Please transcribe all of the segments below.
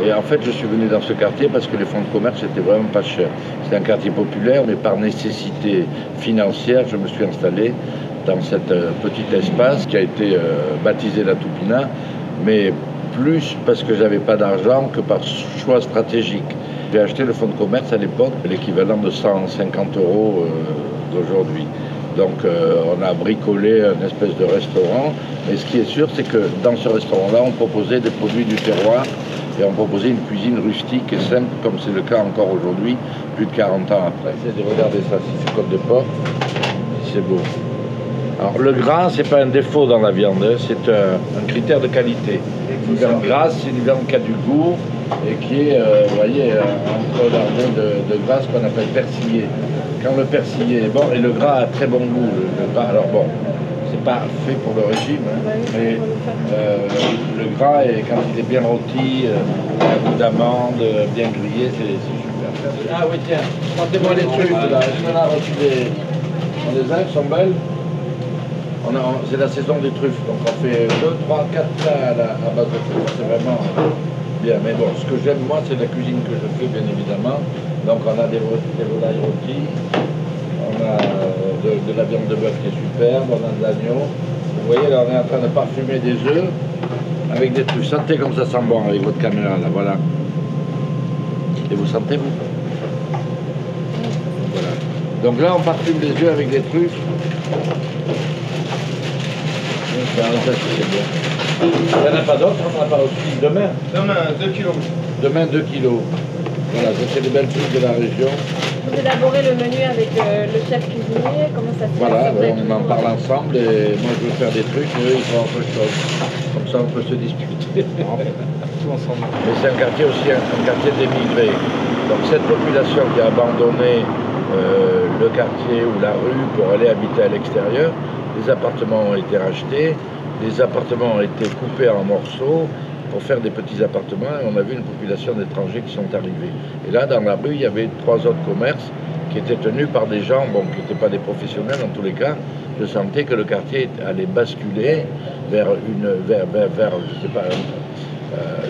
Et en fait, je suis venu dans ce quartier parce que les fonds de commerce étaient vraiment pas chers. C'est un quartier populaire, mais par nécessité financière, je me suis installé dans cet petit espace qui a été baptisé La Toupina, mais plus parce que j'avais pas d'argent que par choix stratégique. J'ai acheté le fonds de commerce à l'époque, l'équivalent de 150 € d'aujourd'hui. Donc on a bricolé une espèce de restaurant, mais ce qui est sûr, c'est que dans ce restaurant-là, on proposait des produits du terroir et on proposait une cuisine rustique et simple, comme c'est le cas encore aujourd'hui, plus de 40 ans après. Regardez ça, c'est côte de porc, c'est beau. Alors le gras, c'est pas un défaut dans la viande, c'est un critère de qualité. Une viande grasse, c'est une viande qui a du goût et qui est, vous voyez, entre l'arbre de gras qu'on appelle persillé. Quand le persillé est bon, et le gras a très bon goût, le gras, alors bon, c'est pas fait pour le régime, hein, mais le gras, quand il est bien rôti, un goût d'amande, bien grillé, c'est super. Ah oui, tiens, partez-moi les trucs là, on a reçu des... On les a, elles sont belles. C'est la saison des truffes, donc on fait 2, 3, 4 plats à base de truffes, c'est vraiment bien. Mais bon, ce que j'aime moi, c'est la cuisine que je fais, bien évidemment. Donc on a des volailles rôties, on a de la viande de bœuf qui est superbe, on a de l'agneau. Vous voyez, là on est en train de parfumer des œufs avec des truffes. Sentez comme ça sent bon avec votre caméra, là, voilà. Et vous sentez, vous? Voilà. Donc là, on parfume les œufs avec des truffes. Ça, c'est bien. Il n'y en a pas d'autres, on en a pas aussi demain. Demain, 2 kilos. Demain, 2 kilos. Voilà, ça c'est des belles trucs de la région. Vous élaborez le menu avec le chef cuisinier, comment ça se fait? Voilà, on en parle ensemble et moi je veux faire des trucs et eux ils font autre chose. Comme ça on peut se disputer. Tout ensemble. Mais c'est un quartier aussi, un quartier d'émigrés. Donc cette population qui a abandonné le quartier ou la rue pour aller habiter à l'extérieur, les appartements ont été rachetés, les appartements ont été coupés en morceaux pour faire des petits appartements et on a vu une population d'étrangers qui sont arrivés. Et là, dans la rue, il y avait 3 autres commerces qui étaient tenus par des gens, bon, qui n'étaient pas des professionnels en tous les cas. Je sentais que le quartier allait basculer vers je sais pas,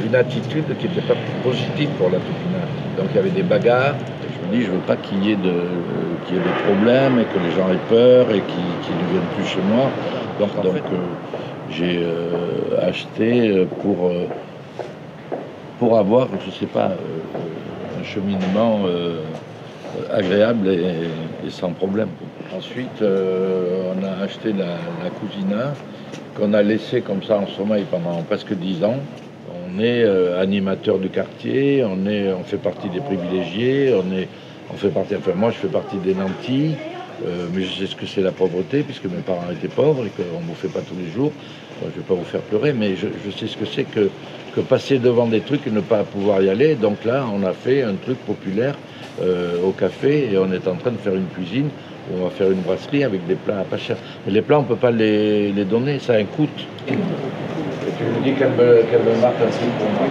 une attitude qui n'était pas positive pour la Toupina. Donc il y avait des bagarres. Je me dis, je ne veux pas qu'il y ait des problèmes et que les gens aient peur et qu'ils ne viennent plus chez moi. Donc j'ai acheté pour avoir, je ne sais pas, un cheminement agréable et sans problème. Ensuite, on a acheté la Cousina qu'on a laissée comme ça en sommeil pendant presque 10 ans. On est animateur du quartier, on fait partie des privilégiés, on fait partie, enfin moi je fais partie des nantis, mais je sais ce que c'est la pauvreté puisque mes parents étaient pauvres et qu'on ne vous fait pas tous les jours. Je ne vais pas vous faire pleurer, mais je sais ce que c'est que passer devant des trucs et ne pas pouvoir y aller. Donc là, on a fait un truc populaire au café et on est en train de faire une cuisine où on va faire une brasserie avec des plats à pas cher. Mais les plats, on ne peut pas les donner, ça a un coût. Et tu me dis qu'elle me marque un truc pour moi.